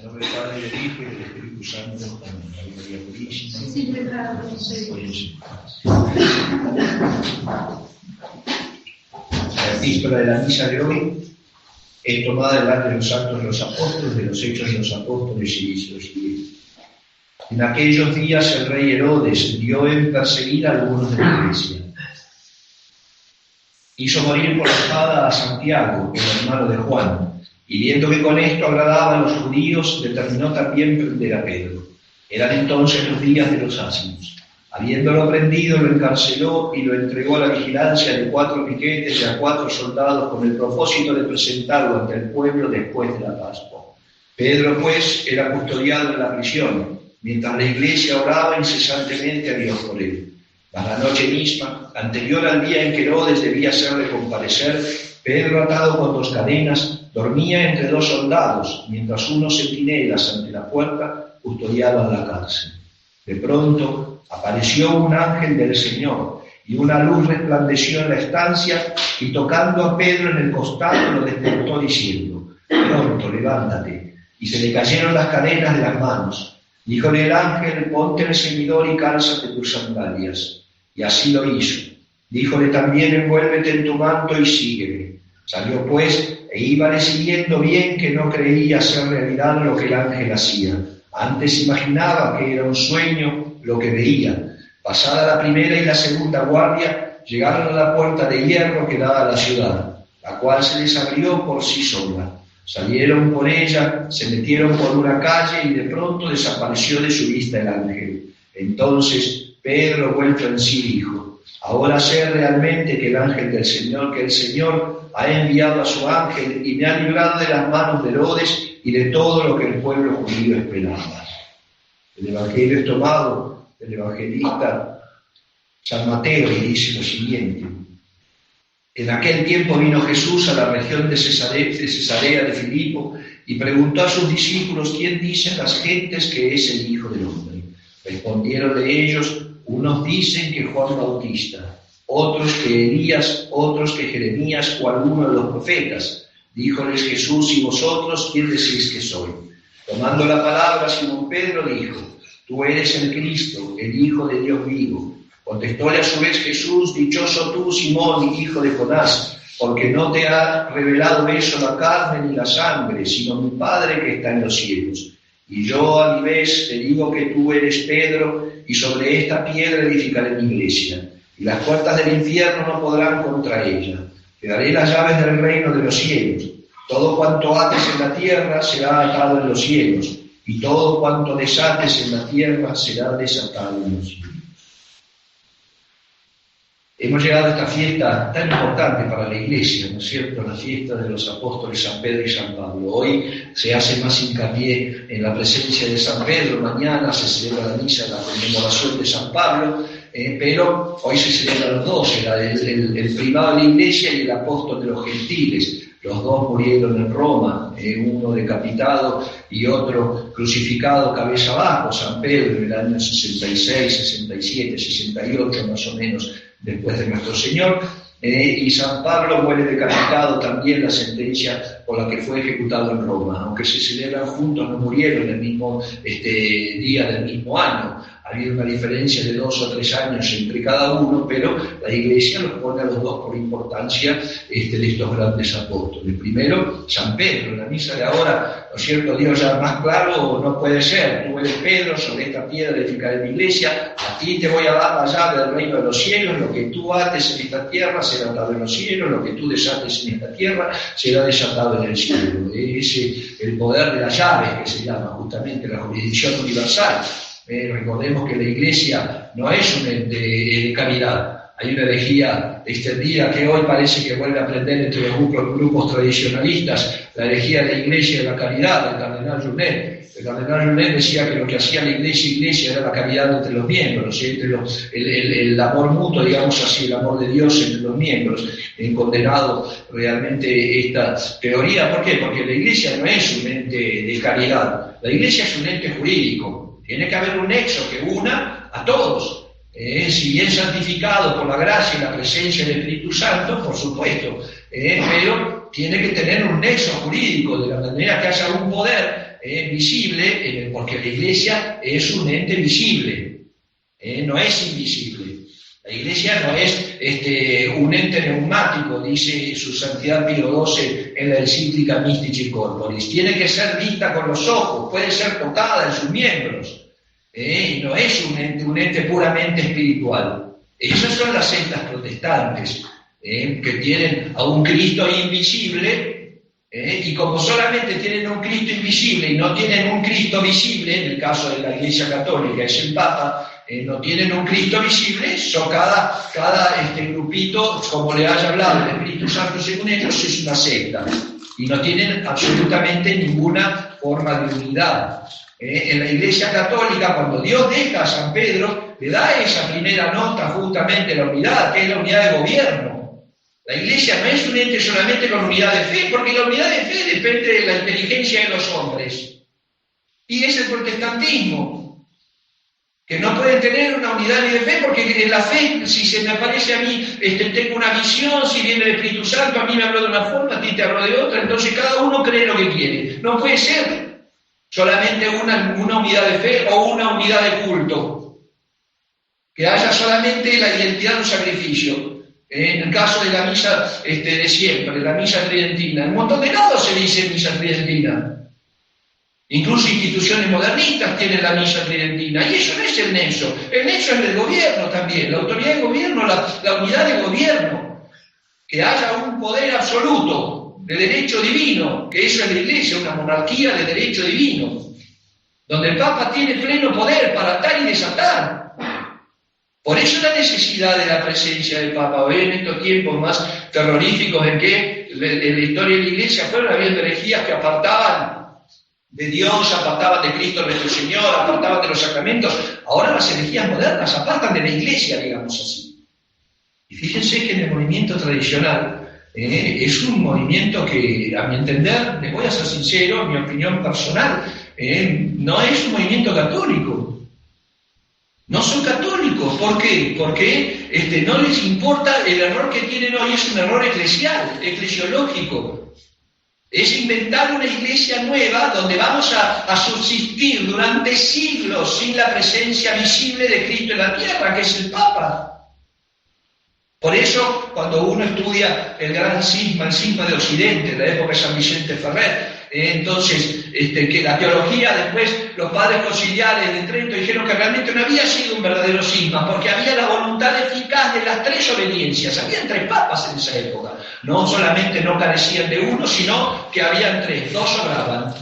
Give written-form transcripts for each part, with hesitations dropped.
nombre del Padre, del Hijo y del Espíritu Santo. Amén. Ave María Purísima. Siempre para nosotros. La epístola de la misa de hoy es tomada del arte de los Actos de los Apóstoles, de los Hechos de los Apóstoles y los siguientes. En aquellos días el rey Herodes dio en perseguir a algunos de la iglesia. Hizo morir por la espada a Santiago, el hermano de Juan, y viendo que con esto agradaba a los judíos, determinó también prender a Pedro. Eran entonces los días de los ácimos. Habiéndolo prendido, lo encarceló y lo entregó a la vigilancia de 4 piquetes y a 4 soldados con el propósito de presentarlo ante el pueblo después de la Pascua. Pedro, pues, era custodiado en la prisión, mientras la iglesia oraba incesantemente a Dios por él. A la noche misma, anterior al día en que Herodes debía hacerle comparecer, Pedro, atado con 2 cadenas, dormía entre 2 soldados, mientras unos centinelas ante la puerta custodiaban la cárcel. De pronto apareció un ángel del Señor, y una luz resplandeció en la estancia, y tocando a Pedro en el costado lo despertó diciendo: «Pronto, levántate». Y se le cayeron las cadenas de las manos. Díjole el ángel: «Ponte el ceñidor y cálzate tus sandalias». Y así lo hizo. Díjole también: «Envuélvete en tu manto y sígueme». Salió pues, e íbale siguiendo bien que no creía ser realidad lo que el ángel hacía. Antes imaginaba que era un sueño lo que veía. Pasada la primera y la segunda guardia, llegaron a la puerta de hierro que da a la ciudad, la cual se les abrió por sí sola. Salieron por ella, se metieron por una calle y de pronto desapareció de su vista el ángel. Entonces Pedro, vuelto en sí, dijo: «Ahora sé realmente que el Señor ha enviado a su ángel y me ha librado de las manos de Herodes y de todo lo que el pueblo judío esperaba». El Evangelio es tomado del evangelista San Mateo y dice lo siguiente: «En aquel tiempo vino Jesús a la región de Cesarea de Filipo y preguntó a sus discípulos: ¿Quién dicen las gentes que es el Hijo del Hombre? Respondieron de ellos: unos dicen que Juan Bautista, otros que Elías, otros que Jeremías o alguno de los profetas. Díjoles Jesús: ¿y vosotros quién decís que soy? Tomando la palabra, Simón Pedro dijo: Tú eres el Cristo, el Hijo de Dios vivo. Contestóle a su vez Jesús: Dichoso tú, Simón, hijo de Jonás, porque no te ha revelado eso la carne ni la sangre, sino mi Padre que está en los cielos. Y yo a mi vez te digo que tú eres Pedro, y sobre esta piedra edificaré mi iglesia, y las puertas del infierno no podrán contra ella. Te daré las llaves del reino de los cielos. Todo cuanto ates en la tierra será atado en los cielos, y todo cuanto desates en la tierra será desatado en los cielos. Hemos llegado a esta fiesta tan importante para la Iglesia, ¿no es cierto?, la fiesta de los apóstoles San Pedro y San Pablo. Hoy se hace más hincapié en la presencia de San Pedro, mañana se celebra la misa de la conmemoración de San Pablo, pero hoy se celebran los dos, el primado de la Iglesia y el apóstol de los gentiles. Los dos murieron en Roma, uno decapitado y otro crucificado cabeza abajo, San Pedro en el año 66, 67, 68 más o menos después de nuestro Señor, y San Pablo muere decapitado, también la sentencia por la que fue ejecutado en Roma. Aunque se celebran juntos, no murieron el mismo día del mismo año. Ha habido una diferencia de 2 o 3 años entre cada uno, pero la Iglesia los pone a los dos por importancia de estos grandes apóstoles. Primero, San Pedro, en la misa de ahora, ¿no es cierto?, Dios ya más claro no puede ser. Tú eres Pedro, sobre esta piedra edificaré mi iglesia, a ti te voy a dar la llave del reino de los cielos, lo que tú ates en esta tierra será atado en los cielos, lo que tú desates en esta tierra será desatado en el cielo. Es el poder de las llaves que se llama justamente la jurisdicción universal. Recordemos que la Iglesia no es un ente de caridad. Hay una herejía extendida que hoy parece que vuelve a aprender entre los grupos tradicionalistas, la herejía de la Iglesia de la caridad, del cardenal Junet. El cardenal Junet decía que lo que hacía la Iglesia era la caridad entre los miembros, el amor mutuo, digamos así, el amor de Dios entre los miembros. Han condenado realmente esta teoría. ¿Por qué? Porque la Iglesia no es un ente de caridad, la Iglesia es un ente jurídico. Tiene que haber un nexo que una a todos. Si bien santificado por la gracia y la presencia del Espíritu Santo, por supuesto, pero tiene que tener un nexo jurídico, de la manera que haya un poder visible, porque la Iglesia es un ente visible, no es invisible. La Iglesia no es un ente neumático, dice su Santidad Pío XII en la encíclica Mystici Corporis. Tiene que ser vista con los ojos, puede ser tocada en sus miembros. No es un ente puramente espiritual. Esas son las sectas protestantes, que tienen a un Cristo invisible, y como solamente tienen un Cristo invisible y no tienen un Cristo visible, en el caso de la Iglesia Católica es el Papa, no tienen un Cristo visible, cada grupito, como le haya hablado el Espíritu Santo según ellos, es una secta, y no tienen absolutamente ninguna forma de unidad. En la Iglesia Católica, cuando Dios deja a San Pedro, le da esa primera nota justamente la unidad, que es la unidad de gobierno. La Iglesia no es un ente solamente con unidad de fe, porque la unidad de fe depende de la inteligencia de los hombres. Y es el protestantismo, que no pueden tener una unidad ni de fe, porque en la fe, si se me aparece a mí, tengo una visión, si viene el Espíritu Santo, a mí me habló de una forma, a ti te habló de otra, entonces cada uno cree lo que quiere. No puede ser solamente una unidad de fe o una unidad de culto, que haya solamente la identidad de un sacrificio. En el caso de la misa de siempre, la misa tridentina, en un montón de lados se dice misa tridentina. Incluso instituciones modernistas tienen la misa tridentina, y eso no es el nexo es el gobierno también, la autoridad de gobierno, la unidad de gobierno, que haya un poder absoluto de derecho divino, que eso es la Iglesia, una monarquía de derecho divino, donde el Papa tiene pleno poder para atar y desatar. Por eso la necesidad de la presencia del Papa. Hoy en estos tiempos más terroríficos en que en la historia de la Iglesia fueron habiendo herejías que apartaban de Dios, apartaban de Cristo nuestro Señor, apartaban de los sacramentos. Ahora las herejías modernas apartan de la Iglesia, digamos así. Y fíjense que en el movimiento tradicional es un movimiento que, a mi entender, les voy a ser sincero, en mi opinión personal, no es un movimiento católico. No son católicos. ¿Por qué? Porque no les importa el error que tienen hoy, es un error eclesial, eclesiológico. Es inventar una iglesia nueva donde vamos a subsistir durante siglos sin la presencia visible de Cristo en la tierra, que es el Papa. Por eso, cuando uno estudia el gran cisma, el cisma de Occidente, en la época de San Vicente Ferrer, entonces, que la teología, después los padres conciliares de Trento dijeron que realmente no había sido un verdadero cisma, porque había la voluntad eficaz de las tres obediencias. Habían tres papas en esa época. No solamente no carecían de uno, sino que habían tres, dos sobraban.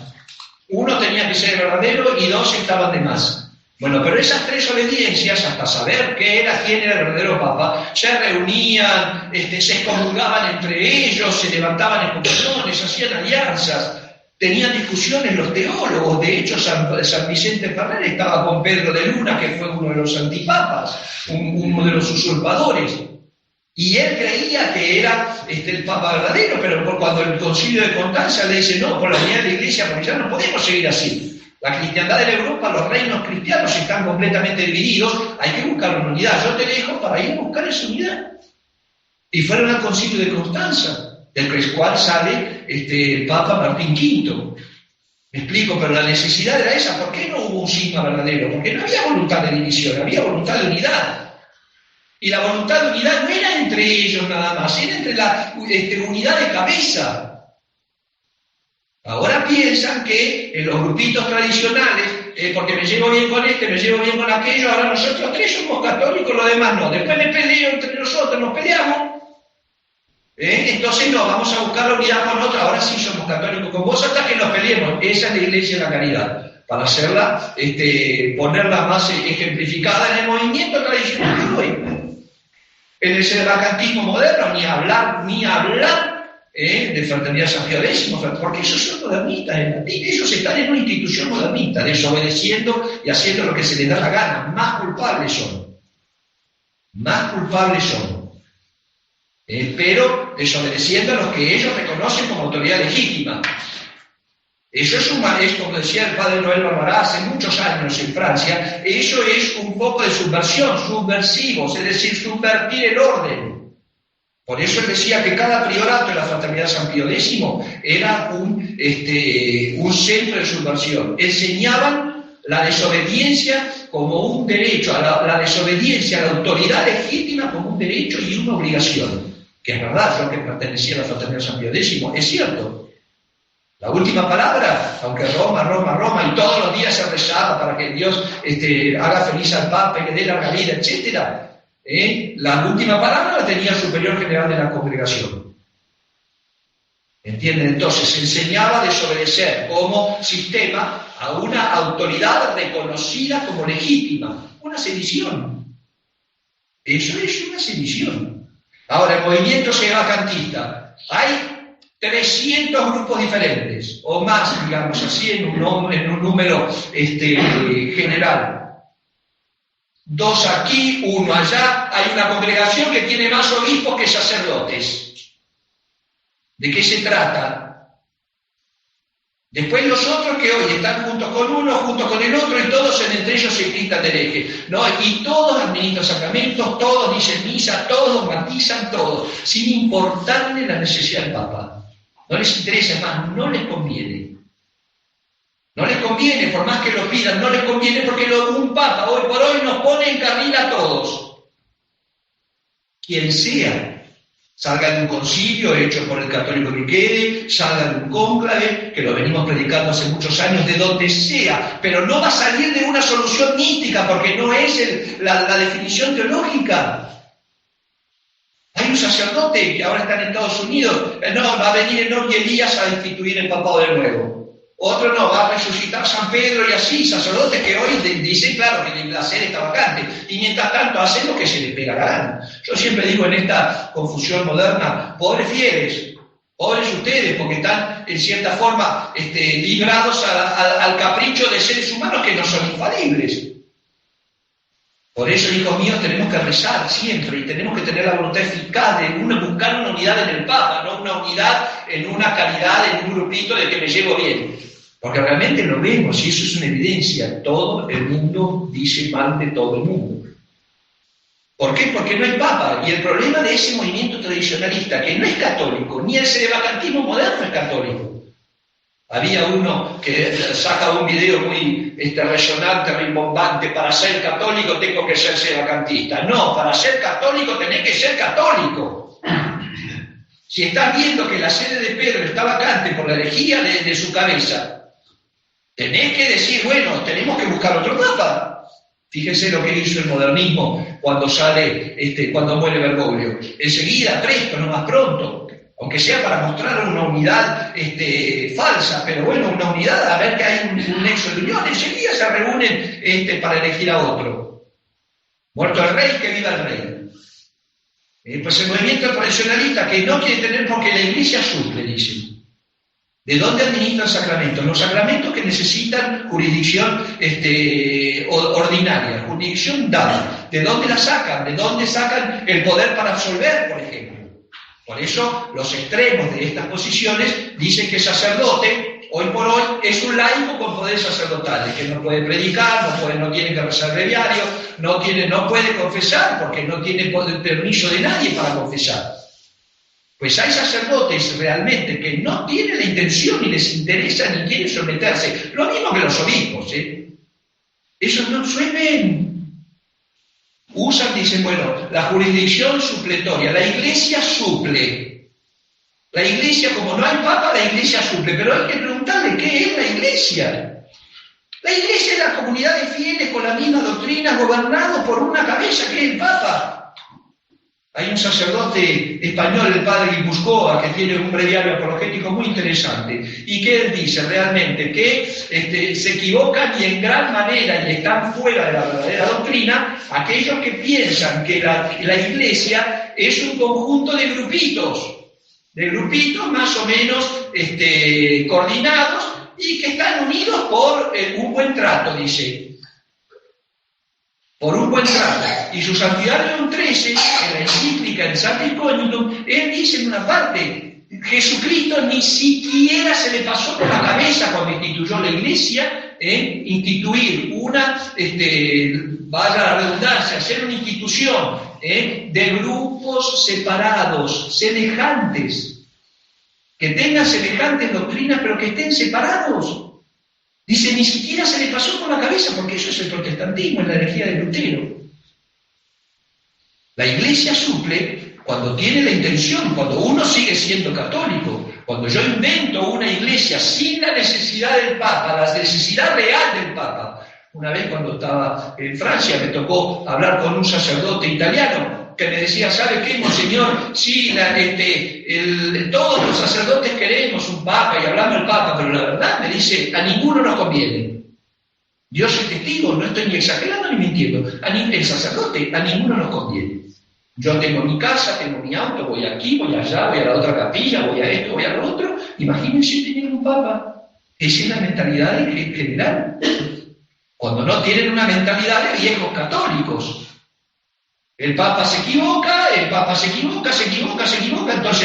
Uno tenía que ser verdadero y dos estaban de más. Bueno, pero esas tres obediencias, hasta saber quién era el verdadero Papa, se reunían, se excomulgaban entre ellos, se levantaban excomulgaciones, hacían alianzas, tenían discusiones los teólogos. De hecho, San Vicente Ferrer estaba con Pedro de Luna, que fue uno de los antipapas, uno de los usurpadores. Y él creía que era el Papa verdadero, pero cuando el Concilio de Constanza le dice, no, por la unidad de la Iglesia, porque ya no podemos seguir así. La cristiandad de la Europa, los reinos cristianos están completamente divididos, hay que buscar una unidad. Yo te dejo para ir a buscar esa unidad. Y fueron al Concilio de Constanza, del cual sale el Papa Martín V. Me explico, pero la necesidad era esa. ¿Por qué no hubo un cisma verdadero? Porque no había voluntad de división, había voluntad de unidad. Y la voluntad de unidad no era entre ellos nada más, era entre la unidad de cabeza. Ahora piensan que en los grupitos tradicionales, porque me llevo bien con me llevo bien con aquello, ahora nosotros tres somos católicos, los demás no. Después me peleo entre nosotros, nos peleamos. Entonces no, vamos a buscar la unidad con otra, ahora sí somos católicos con vos hasta que nos peleemos. Esa es la Iglesia de la Caridad, para hacerla, ponerla más ejemplificada en el movimiento tradicional de hoy. En el sedevacantismo moderno, ni hablar de Fraternidad San Pío X, porque esos son modernistas, ellos están en una institución modernista, desobedeciendo y haciendo lo que se les da la gana. Más culpables son. Pero desobedeciendo a los que ellos reconocen como autoridad legítima. Eso es como decía el padre Noel Barbará hace muchos años en Francia, eso es un poco de subversión, subversivos, es decir, subvertir el orden. Por eso él decía que cada priorato de la Fraternidad San Pío X era un centro de subversión. Enseñaban la desobediencia como un derecho, la desobediencia a la autoridad legítima como un derecho y una obligación. Que es verdad, yo que pertenecía a la Fraternidad San Pío X, es cierto. La última palabra, aunque Roma, y todos los días se rezaba para que Dios haga feliz al Papa y le dé larga vida, etc., la última palabra la tenía el superior general de la congregación. ¿Entienden? Entonces se enseñaba a desobedecer como sistema a una autoridad reconocida como legítima. Una sedición. Eso es una sedición. Ahora, el movimiento sedevacantista. Hay 300 grupos diferentes, o más, digamos así, en un número general. 2 aquí, 1 allá. Hay una congregación que tiene más obispos que sacerdotes. ¿De qué se trata? Después los otros que hoy están juntos con uno, juntos con el otro, y todos entre ellos se gritan de hereje, ¿no? Y todos administran sacramentos, todos dicen misa, todos matizan, todos, sin importarle la necesidad del Papa. No les interesa, más, no les conviene. No les conviene, por más que lo pidan, no les conviene porque un Papa hoy por hoy nos pone en carril a todos. Quien sea, salga de un concilio hecho por el católico que quede, salga de un cónclave, que lo venimos predicando hace muchos años, de donde sea, pero no va a salir de una solución mística porque no es la definición teológica. Hay un sacerdote que ahora está en Estados Unidos, no, va a venir el novio Elías a instituir el papado de nuevo. Otro no, va a resucitar San Pedro y así, sacerdotes que hoy dicen, claro, que la sede está vacante, y mientras tanto hacen lo que se les pega la gana. Yo siempre digo en esta confusión moderna, pobres fieles, pobres ustedes, porque están en cierta forma librados al capricho de seres humanos que no son infalibles. Por eso, hijos míos, tenemos que rezar siempre y tenemos que tener la voluntad eficaz de buscar una unidad en el Papa, no una unidad en una caridad, en un grupito de que me llevo bien. Porque realmente lo vemos y eso es una evidencia. Todo el mundo dice mal de todo el mundo. ¿Por qué? Porque no hay Papa. Y el problema de ese movimiento tradicionalista, que no es católico, ni el sedevacantismo moderno es católico. Había uno que saca un video muy resonante, rimbombante, para ser católico tengo que ser sedevacantista. No, para ser católico tenés que ser católico. Si estás viendo que la sede de Pedro está vacante por la herejía de su cabeza, tenés que decir, bueno, tenemos que buscar otro papa. Fíjense lo que hizo el modernismo cuando cuando muere Bergoglio. Enseguida, presto, no más pronto. Aunque sea para mostrar una unidad falsa, pero bueno, una unidad, a ver que hay un nexo de unión, enseguida se reúnen para elegir a otro. Muerto el rey, que viva el rey. Pues el movimiento tradicionalista que no quiere tener, porque la iglesia suple, dicen. ¿De dónde administran sacramentos? Los sacramentos que necesitan jurisdicción ordinaria, jurisdicción dada. ¿De dónde la sacan? ¿De dónde sacan el poder para absolver, por ejemplo? Por eso los extremos de estas posiciones dicen que sacerdote, hoy por hoy, es un laico con poderes sacerdotales, que no puede predicar, no tiene que rezar breviario, no puede confesar porque no tiene permiso de nadie para confesar. Pues hay sacerdotes realmente que no tienen la intención, ni les interesa, ni quieren someterse. Lo mismo que los obispos, Esos no suelen. Usan, dicen, bueno, la jurisdicción supletoria, la iglesia suple. La iglesia, como no hay papa, la iglesia suple. Pero hay que preguntarle qué es la iglesia. La iglesia es la comunidad de fieles con la misma doctrina, gobernados por una cabeza que es el papa. Hay un sacerdote español, el padre Guipúzcoa, que tiene un breviario apologético muy interesante, y que él dice realmente que se equivocan y en gran manera y están fuera de la verdadera doctrina aquellos que piensan que la iglesia es un conjunto de grupitos más o menos coordinados y que están unidos por un buen trato, dice. Por un buen trato. Y su santidad León XIII, en la encíclica en Santis Coniutum, él dice en una parte, Jesucristo ni siquiera se le pasó por la cabeza cabeza cuando instituyó la Iglesia, instituir una, vaya la redundancia, hacer una institución de grupos separados, semejantes, que tengan semejantes doctrinas, pero que estén separados. Dice, ni siquiera se le pasó por la cabeza, porque eso es el protestantismo, es la herejía de Lutero. La Iglesia suple cuando tiene la intención, cuando uno sigue siendo católico. Cuando yo invento una iglesia sin la necesidad del Papa, la necesidad real del Papa. Una vez cuando estaba en Francia me tocó hablar con un sacerdote italiano que me decía, ¿sabe qué, monseñor? Sí, todos los sacerdotes queremos un Papa y hablamos del Papa, pero la verdad me dice, a ninguno nos conviene. Dios es testigo, no estoy ni exagerando ni mintiendo. El sacerdote a ninguno nos conviene. Yo tengo mi casa, tengo mi auto, voy aquí, voy allá, voy a la otra capilla, voy a esto, voy a lo otro. Imagínense tener un Papa. Esa es la mentalidad en general. Cuando no tienen una mentalidad de viejos católicos. El Papa se equivoca, entonces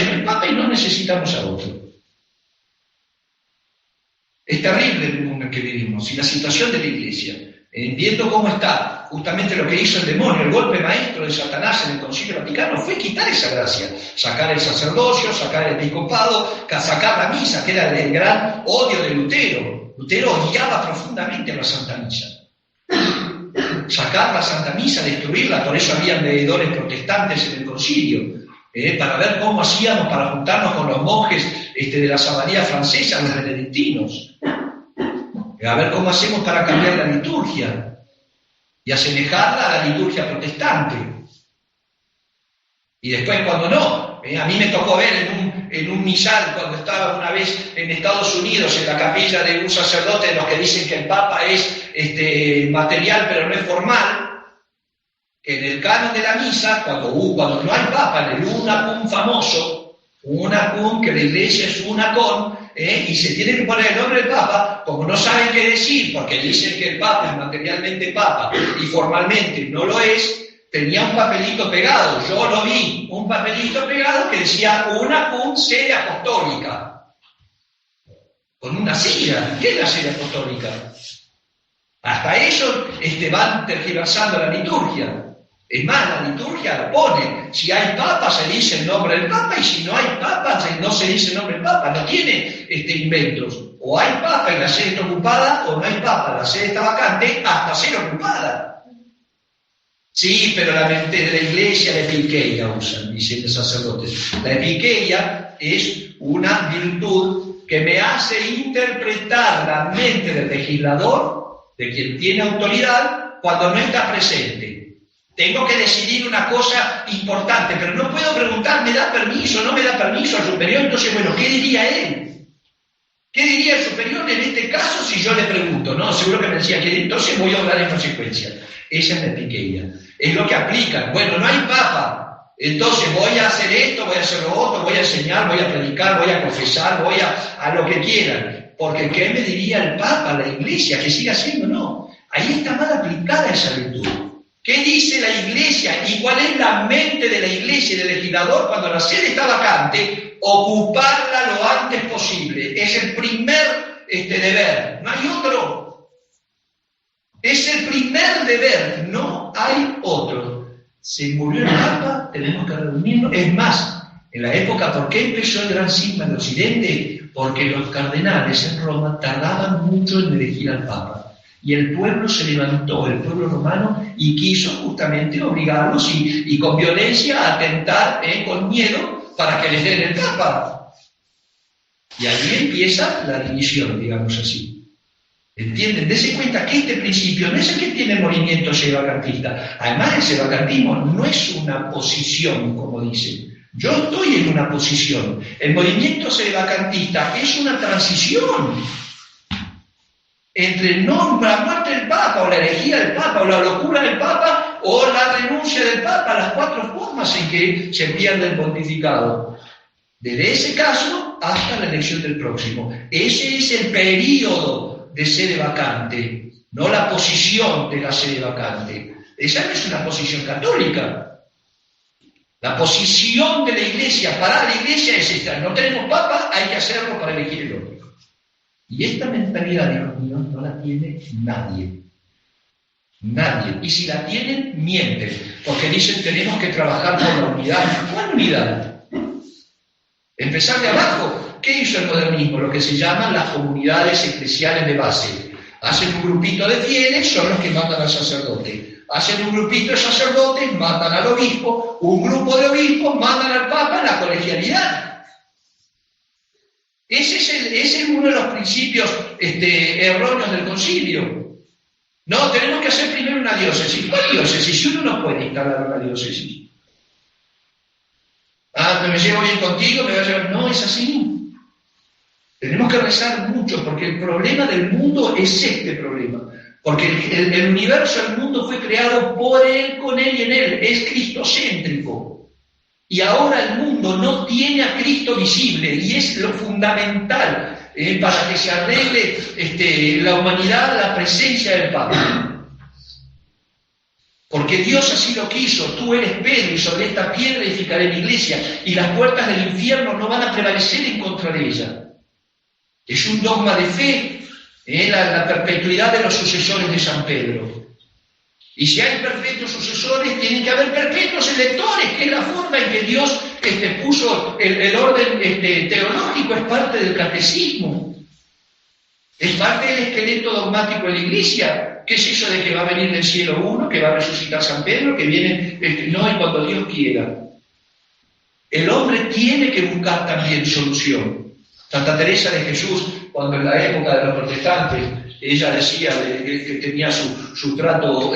no es Papa y no necesitamos a otro. Es terrible el mundo en que vivimos y la situación de la Iglesia. Viendo cómo está, justamente lo que hizo el demonio, el golpe maestro de Satanás en el Concilio Vaticano fue quitar esa gracia, sacar el sacerdocio, sacar el episcopado, sacar la misa, que era el gran odio de Lutero. Lutero odiaba profundamente a la Santa Misa. Sacar la Santa Misa, destruirla, por eso había veedores protestantes en el concilio, para ver cómo hacíamos para juntarnos con los monjes de las abadías francesas, los benedictinos. A ver cómo hacemos para cambiar la liturgia y asemejarla a la liturgia protestante. Y después cuando no, a mí me tocó ver en un misal cuando estaba una vez en Estados Unidos en la capilla de un sacerdote de los que dicen que el Papa es material pero no es formal, que en el canon de la misa, cuando no hay Papa, en el unacum famoso, unacum que la Iglesia es unacon, y se tiene que poner el nombre del Papa, como no saben qué decir, porque dicen que el Papa es materialmente Papa y formalmente no lo es, tenía un papelito pegado, yo lo vi, un papelito pegado que decía una sede apostólica, con una silla. ¿Qué es la sede apostólica? Hasta eso van tergiversando la liturgia. Es más, la liturgia lo pone. Si hay Papa, se dice el nombre del Papa, y si no hay Papa, no se dice el nombre del Papa. No tiene inventos. O hay Papa y la sede está ocupada, o no hay Papa, la sede está vacante hasta ser ocupada. Sí, pero la mente de la Iglesia, la epiqueia usan, dicen los sacerdotes. La epiqueia es una virtud que me hace interpretar la mente del legislador, de quien tiene autoridad, cuando no está presente. Tengo que decidir una cosa importante, pero no puedo preguntar, ¿me da permiso, no me da permiso al superior? Entonces, bueno, ¿qué diría él? ¿Qué diría el superior en este caso si yo le pregunto? No, seguro que me decía que entonces voy a hablar en consecuencia. Esa es la epiqueia. Es lo que aplican. Bueno, no hay Papa, entonces voy a hacer esto, voy a hacer lo otro, voy a enseñar, voy a predicar, voy a confesar, voy a lo que quieran. Porque ¿qué me diría el Papa, la Iglesia? ¿Que siga haciendo? No. Ahí está mal aplicada esa virtud. ¿Qué dice la Iglesia y cuál es la mente de la Iglesia y del legislador cuando la sede está vacante? Ocuparla lo antes posible. Es el primer deber, no hay otro. Es el primer deber, no hay otro. Se murió el Papa, tenemos que reunirnos. Es más, en la época, ¿por qué empezó el gran cisma en Occidente? Porque los cardenales en Roma tardaban mucho en elegir al Papa. Y el pueblo se levantó, el pueblo romano, y quiso justamente obligarlos y con violencia a atentar con miedo para que les den el Papa. Y allí empieza la división, digamos así. ¿Entienden? Dense cuenta que este principio no es el que tiene el movimiento sedevacantista. Además, el sedevacantismo no es una posición, como dicen. Yo estoy en una posición. El movimiento sedevacantista es una transición entre la muerte del Papa, o la herejía del Papa, o la locura del Papa, o la renuncia del Papa, las cuatro formas en que se pierde el pontificado. Desde ese caso hasta la elección del próximo. Ese es el período de sede vacante, no la posición de la sede vacante. Esa no es una posición católica. La posición de la Iglesia para la Iglesia es esta: no tenemos Papa, hay que hacerlo para elegir el otro. Y esta mentalidad, hijos míos, no la tiene nadie. Nadie. Y si la tienen, mienten, porque dicen tenemos que trabajar por la unidad. ¿Cuál unidad? Empezar de abajo. ¿Qué hizo el modernismo? Lo que se llaman las comunidades eclesiales de base. Hacen un grupito de fieles, son los que mandan al sacerdote. Hacen un grupito de sacerdotes, mandan al obispo. Un grupo de obispos mandan al papa en la colegialidad. Ese es uno de los principios erróneos del concilio. No, tenemos que hacer primero una diócesis. ¿Cuál diócesis? Si uno no puede instalar una diócesis. Me llevo bien contigo, me va a llevar. No, es así. Tenemos que rezar mucho, porque el problema del mundo es este problema. Porque el universo, el mundo fue creado por Él, con Él y en Él. Es cristocéntrico. Y ahora el mundo no tiene a Cristo visible, y es lo fundamental para que se arregle la humanidad, la presencia del Papa. Porque Dios así lo quiso. Tú eres Pedro, y sobre esta piedra edificaré mi iglesia, y las puertas del infierno no van a prevalecer en contra de ella. Es un dogma de fe, la perpetuidad de los sucesores de San Pedro. Y si hay perpetuos sucesores, tienen que haber perpetuos electores, que es la forma en que Dios puso el orden teológico, es parte del catecismo. Es parte del esqueleto dogmático de la Iglesia. ¿Qué es eso de que va a venir del cielo uno, que va a resucitar San Pedro, que viene, no, y cuando Dios quiera? El hombre tiene que buscar también solución. Santa Teresa de Jesús, cuando en la época de los protestantes, ella decía que tenía su trato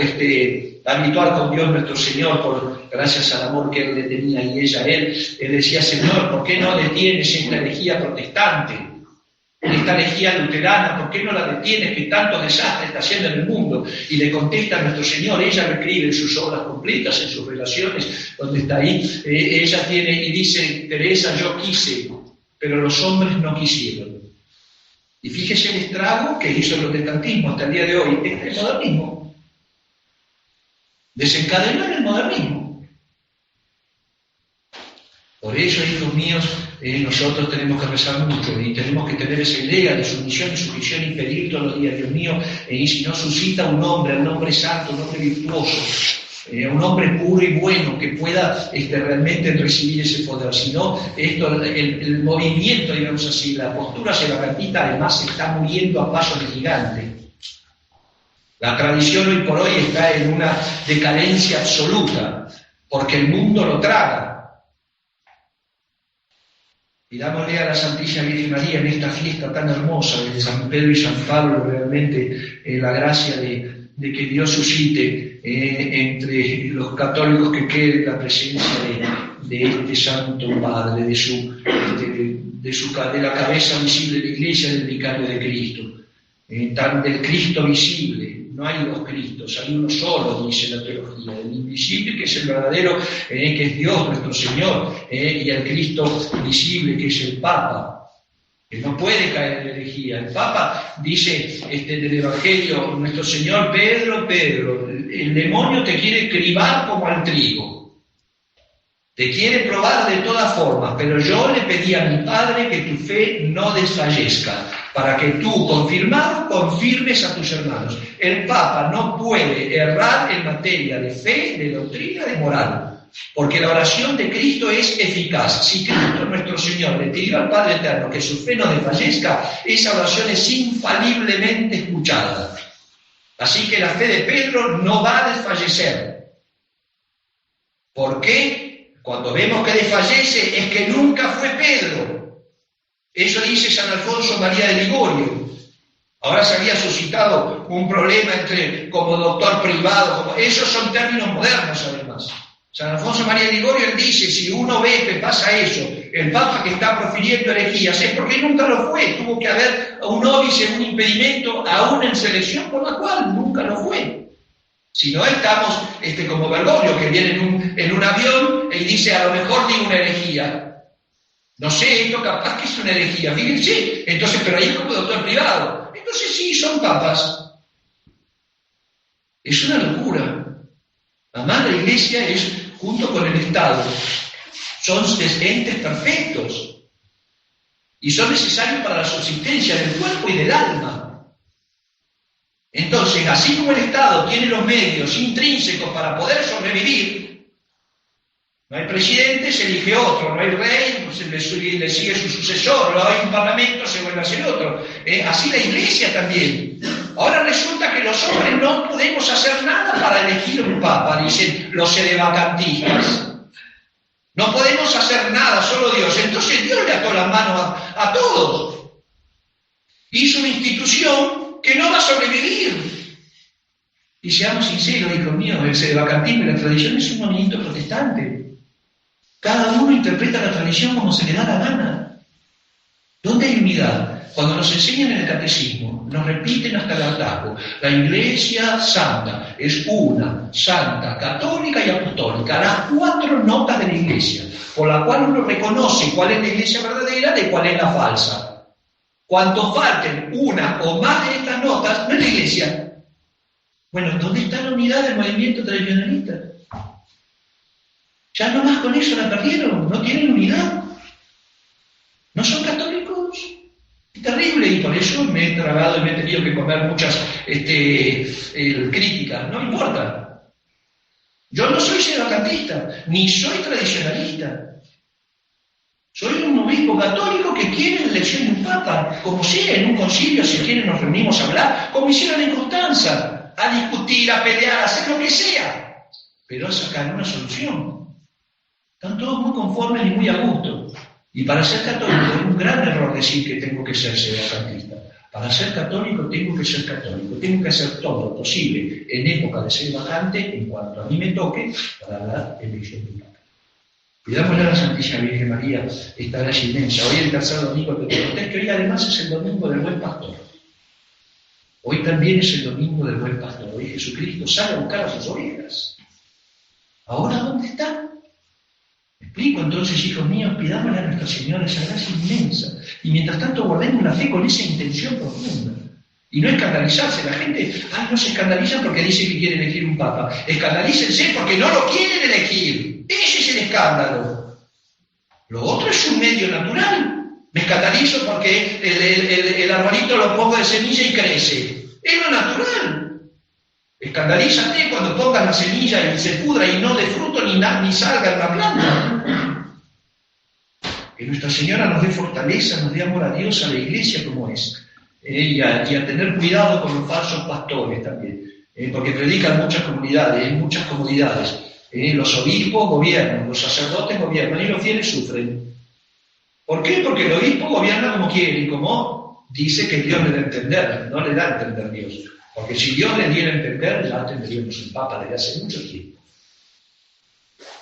habitual con Dios nuestro Señor, gracias al amor que él le tenía y ella a él decía: Señor, ¿por qué no detienes esta herejía protestante, esta herejía luterana? ¿Por qué no la detienes, que tanto desastre está haciendo en el mundo? Y le contesta a nuestro Señor, ella lo escribe en sus obras completas, en sus relaciones, donde está ahí, ella tiene y dice: Teresa, yo quise, pero los hombres no quisieron. Y fíjese el estrago que hizo el protestantismo hasta el día de hoy, el modernismo. Desencadenó en el modernismo. Por eso, hijos míos, nosotros tenemos que rezar mucho y tenemos que tener esa idea de sumisión y sujeción y pedir todos los días: Dios mío, y si no suscita un hombre, un hombre santo, un hombre virtuoso, un hombre puro y bueno, que pueda realmente recibir ese poder. Si no, el movimiento, digamos así, la postura separatista, además se está muriendo a paso de gigante. La tradición hoy por hoy está en una decadencia absoluta, porque el mundo lo traga. Pidámosle a la Santísima Virgen María en esta fiesta tan hermosa de San Pedro y San Pablo realmente la gracia de que Dios suscite entre los católicos que quede la presencia de este Santo Padre, de la cabeza visible de la Iglesia, del vicario de Cristo, del Cristo visible. No hay dos Cristos, hay uno solo, dice la teología, el invisible, que es el verdadero, que es Dios nuestro Señor, y el Cristo visible, que es el Papa, que no puede caer en la herejía. El Papa dice del Evangelio, nuestro Señor: Pedro, Pedro, el demonio te quiere cribar como al trigo, te quiere probar de todas formas, pero yo le pedí a mi Padre que tu fe no desfallezca, para que tú, confirmado, confirmes a tus hermanos. El Papa no puede errar en materia de fe, de doctrina, de moral, porque la oración de Cristo es eficaz. Si Cristo nuestro Señor le pidió al Padre Eterno que su fe no desfallezca, esa oración es infaliblemente escuchada. Así que la fe de Pedro no va a desfallecer. ¿Por qué? Cuando vemos que desfallece es que nunca fue Pedro. Eso dice San Alfonso María de Ligorio. Ahora se había suscitado un problema como doctor privado, esos son términos modernos además. San Alfonso María de Ligorio, él dice: si uno ve que pasa eso, el Papa que está profiriendo herejías, es porque nunca lo fue. Tuvo que haber un óbice, un impedimento, aún en selección, por la cual nunca lo fue. Si no, estamos como Bergoglio, que viene en un avión y dice: a lo mejor digo una herejía. No sé, esto capaz que es una herejía. Fíjense, entonces, pero ahí es como doctor privado. Entonces sí, son papas. Es una locura. La Madre Iglesia es, junto con el Estado, son entes perfectos. y son necesarios para la subsistencia del cuerpo y del alma. Entonces, así como el Estado tiene los medios intrínsecos para poder sobrevivir, no hay presidente, se elige otro, no hay rey, le sigue su sucesor, no hay un parlamento, se vuelve a hacer otro. Así la Iglesia también. Ahora resulta que los hombres no podemos hacer nada para elegir un papa, dicen los sedevacantistas. No podemos hacer nada, solo Dios. Entonces Dios le ató las manos a todos. Hizo una institución que no va a sobrevivir. Y seamos sinceros, hijos míos, el sedevacantismo y la tradición es un movimiento protestante. Cada uno interpreta la tradición como se le da la gana. ¿Dónde hay unidad? Cuando nos enseñan en el catecismo, nos repiten hasta el hartazgo, la Iglesia Santa es una, santa, católica y apostólica, las 4 notas de la Iglesia, por la cual uno reconoce cuál es la Iglesia verdadera de cuál es la falsa. Cuanto falten una o más de estas notas, no es la Iglesia. Bueno, ¿dónde está la unidad del movimiento tradicionalista? Ya nomás con eso la perdieron, no tienen unidad. ¿No son católicos? Es terrible, y por eso me he tragado y me he tenido que comer muchas críticas. No importa. Yo no soy sedevacantista, ni soy tradicionalista. Soy un obispo católico que quiere la elección de un papa, como sea, en un concilio, si quieren nos reunimos a hablar, como hicieron en Constanza, a discutir, a pelear, a hacer lo que sea, pero a sacar una solución. Están todos muy conformes y muy a gusto. Y para ser católico es un gran error decir que tengo que ser sedevacantista. Para ser católico tengo que ser católico. Tengo que hacer todo lo posible en época de ser vacante, en cuanto a mí me toque, para la elección de papa. Pidámosle a la Santísima Virgen María esta gracia inmensa. Hoy el tercer domingo de Pentecostés, que hoy además es el domingo del Buen Pastor. Hoy también es el domingo del Buen Pastor. Hoy Jesucristo sale a buscar a sus ovejas. ¿Ahora dónde está? Explico entonces, hijos míos, pidámosle a Nuestra Señora esa gracia inmensa. Y mientras tanto guardemos la fe con esa intención profunda. Y no escandalizarse. La gente, no se escandaliza porque dice que quiere elegir un papa. Escandalícense porque no lo quieren elegir. Ese es el escándalo. Lo otro es un medio natural. Me escandalizo porque el arbolito lo pongo de semilla y crece. Es lo natural. Escandalízate cuando pongas la semilla y se pudra y no dé fruto ni salga en la planta. Que Nuestra Señora nos dé fortaleza, nos dé amor a Dios, a la Iglesia como es. Y a tener cuidado con los falsos pastores también. Porque predican muchas comunidades, en muchas comodidades. Los obispos gobiernan, los sacerdotes gobiernan y los fieles sufren. ¿Por qué? Porque el obispo gobierna como quiere y como dice que Dios le da a entender, no le da a entender Dios. Porque si Dios le diera a entender, ya tendríamos un papa desde hace mucho tiempo.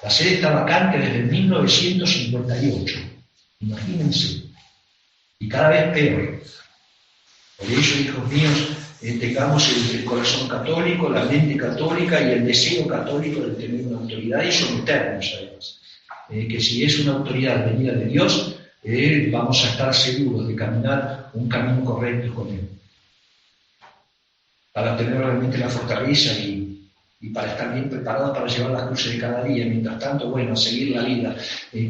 La sede está vacante desde 1958. Imagínense. Y cada vez peor. Por eso, hijos míos, tengamos el corazón católico, la mente católica y el deseo católico de tener una autoridad y someternos a ellas. Que si es una autoridad venida de Dios, vamos a estar seguros de caminar un camino correcto con Él. Para tener realmente la fortaleza y para estar bien preparados para llevar las cruces de cada día. Mientras tanto, bueno, a seguir la vida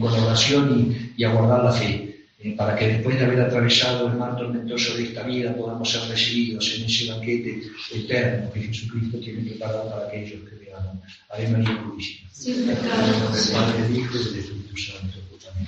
con oración y a guardar la fe, para que después de haber atravesado el mar tormentoso de esta vida podamos ser recibidos en ese banquete eterno que Jesucristo tiene preparado para aquellos que le aman. Ave María Purísima. Sí, del Padre, del Hijo y del Espíritu Santo. Amén.